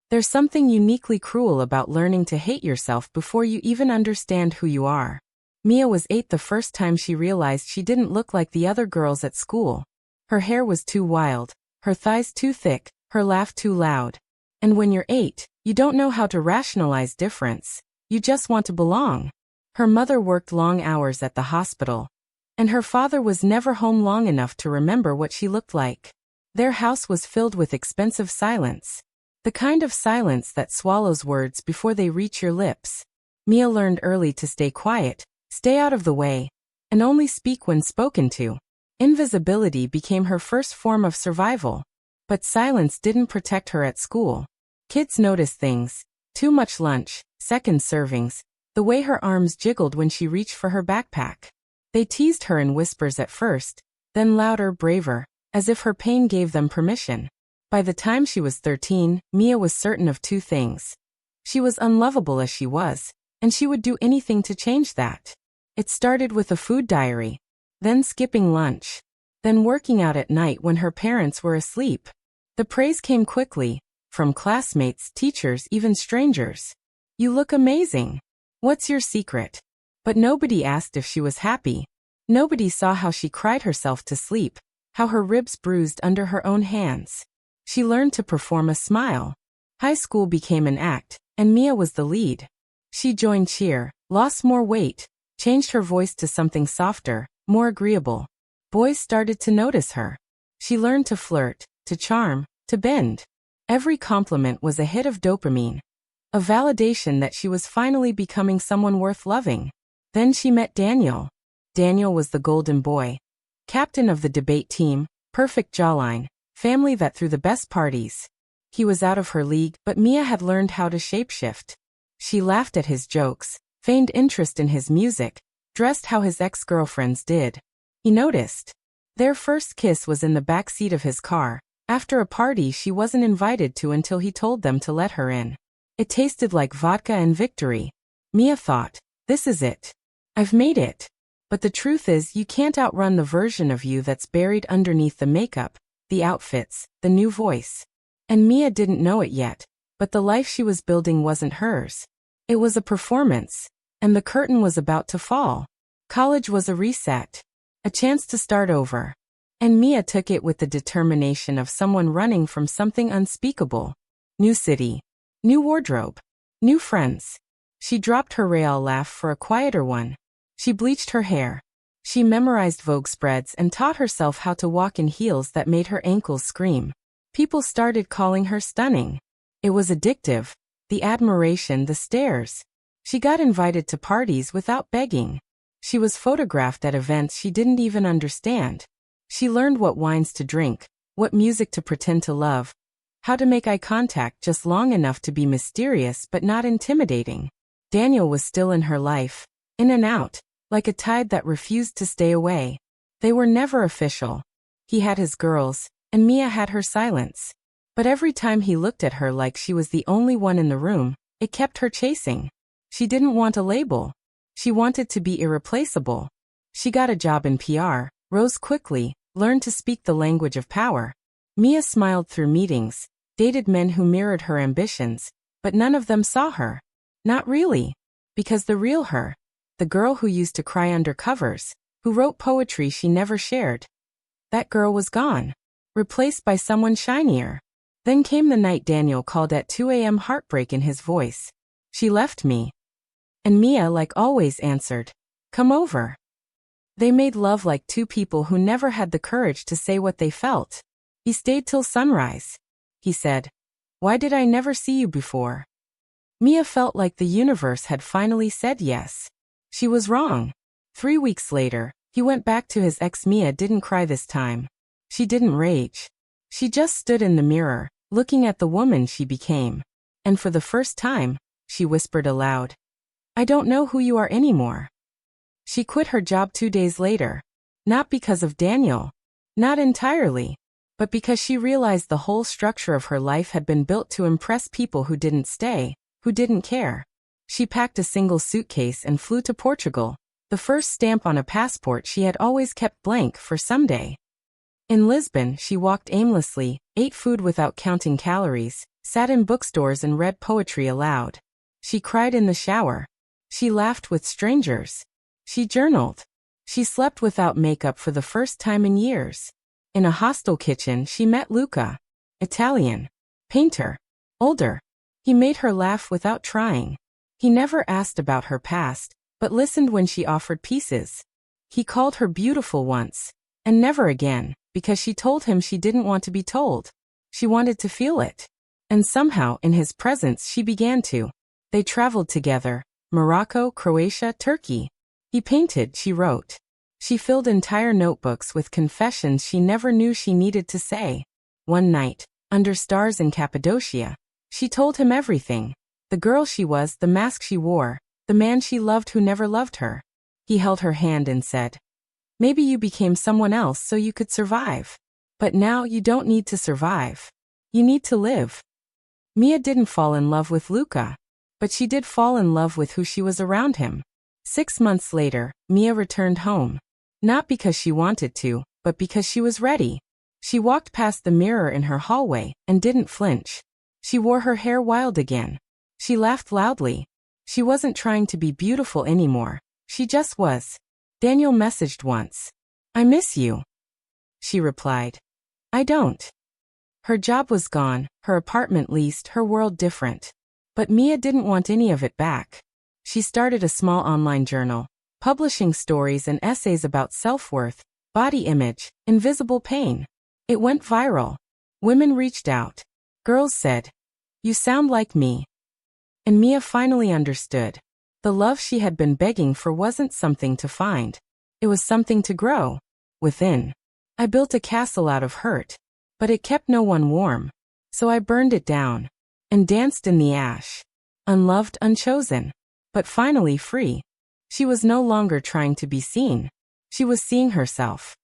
There's something uniquely cruel about learning to hate yourself before you even understand who you are. Mia was 8 the first time she realized she didn't look like the other girls at school. Her hair was too wild, her thighs too thick, her laugh too loud. And when you're 8, you don't know how to rationalize difference. You just want to belong. Her mother worked long hours at the hospital, and her father was never home long enough to remember what she looked like. Their house was filled with expensive silence. The kind of silence that swallows words before they reach your lips. Mia learned early to stay quiet, stay out of the way, and only speak when spoken to. Invisibility became her first form of survival. But silence didn't protect her at school. Kids noticed things: too much lunch, second servings, the way her arms jiggled when she reached for her backpack. They teased her in whispers at first, then louder, braver, as if her pain gave them permission. By the time she was 13, Mia was certain of 2 things. She was unlovable as she was, and she would do anything to change that. It started with a food diary, then skipping lunch, then working out at night when her parents were asleep. The praise came quickly, from classmates, teachers, even strangers. "You look amazing. What's your secret?" But nobody asked if she was happy. Nobody saw how she cried herself to sleep, how her ribs bruised under her own hands. She learned to perform a smile. High school became an act, and Mia was the lead. She joined cheer, lost more weight, changed her voice to something softer, more agreeable. Boys started to notice her. She learned to flirt, to charm, to bend. Every compliment was a hit of dopamine, a validation that she was finally becoming someone worth loving. Then she met Daniel. Daniel was the golden boy, captain of the debate team, perfect jawline, family that threw the best parties. He was out of her league, but Mia had learned how to shapeshift. She laughed at his jokes, feigned interest in his music, dressed how his ex-girlfriends did. He noticed. Their first kiss was in the back seat of his car, after a party she wasn't invited to until he told them to let her in. It tasted like vodka and victory. Mia thought, "This is it. I've made it." But the truth is, you can't outrun the version of you that's buried underneath the makeup, the outfits, the new voice. And Mia didn't know it yet, but the life she was building wasn't hers. It was a performance, and the curtain was about to fall. College was a reset, a chance to start over. And Mia took it with the determination of someone running from something unspeakable. New city, new wardrobe, new friends. She dropped her Real laugh for a quieter one. She bleached her hair. She memorized Vogue spreads and taught herself how to walk in heels that made her ankles scream. People started calling her stunning. It was addictive. The admiration, the stares. She got invited to parties without begging. She was photographed at events she didn't even understand. She learned what wines to drink, what music to pretend to love, how to make eye contact just long enough to be mysterious but not intimidating. Daniel was still in her life, in and out, like a tide that refused to stay away. They were never official. He had his girls, and Mia had her silence. But every time he looked at her like she was the only one in the room, it kept her chasing. She didn't want a label. She wanted to be irreplaceable. She got a job in PR, rose quickly, learned to speak the language of power. Mia smiled through meetings, dated men who mirrored her ambitions, but none of them saw her. Not really. Because the real her, the girl who used to cry under covers, who wrote poetry she never shared, that girl was gone, replaced by someone shinier. Then came the night Daniel called at 2 a.m., heartbreak in his voice. "She left me." And Mia, like always, answered, "Come over." They made love like two people who never had the courage to say what they felt. He stayed till sunrise. He said, "Why did I never see you before?" Mia felt like the universe had finally said yes. She was wrong. 3 weeks later, he went back to his ex. Mia didn't cry this time. She didn't rage. She just stood in the mirror, looking at the woman she became. And for the first time, she whispered aloud, "I don't know who you are anymore." She quit her job 2 days later. Not because of Daniel. Not entirely. But because she realized the whole structure of her life had been built to impress people who didn't stay, who didn't care. She packed a single suitcase and flew to Portugal, the first stamp on a passport she had always kept blank for someday. In Lisbon, she walked aimlessly, ate food without counting calories, sat in bookstores and read poetry aloud. She cried in the shower. She laughed with strangers. She journaled. She slept without makeup for the first time in years. In a hostel kitchen, she met Luca. Italian. Painter. Older. He made her laugh without trying. He never asked about her past, but listened when she offered pieces. He called her beautiful once, and never again, because she told him she didn't want to be told. She wanted to feel it. And somehow, in his presence, she began to. They traveled together. Morocco, Croatia, Turkey. He painted, she wrote. She filled entire notebooks with confessions she never knew she needed to say. One night, under stars in Cappadocia, she told him everything. The girl she was, the mask she wore, the man she loved who never loved her. He held her hand and said, "Maybe you became someone else so you could survive. But now you don't need to survive. You need to live." Mia didn't fall in love with Luca, but she did fall in love with who she was around him. 6 months later, Mia returned home. Not because she wanted to, but because she was ready. She walked past the mirror in her hallway and didn't flinch. She wore her hair wild again. She laughed loudly. She wasn't trying to be beautiful anymore. She just was. Daniel messaged once. "I miss you." She replied, "I don't." Her job was gone, her apartment leased, her world different. But Mia didn't want any of it back. She started a small online journal, publishing stories and essays about self-worth, body image, invisible pain. It went viral. Women reached out. Girls said, "You sound like me." And Mia finally understood. The love she had been begging for wasn't something to find. It was something to grow within. "I built a castle out of hurt, but it kept no one warm. So I burned it down and danced in the ash. Unloved, unchosen, but finally free." She was no longer trying to be seen. She was seeing herself.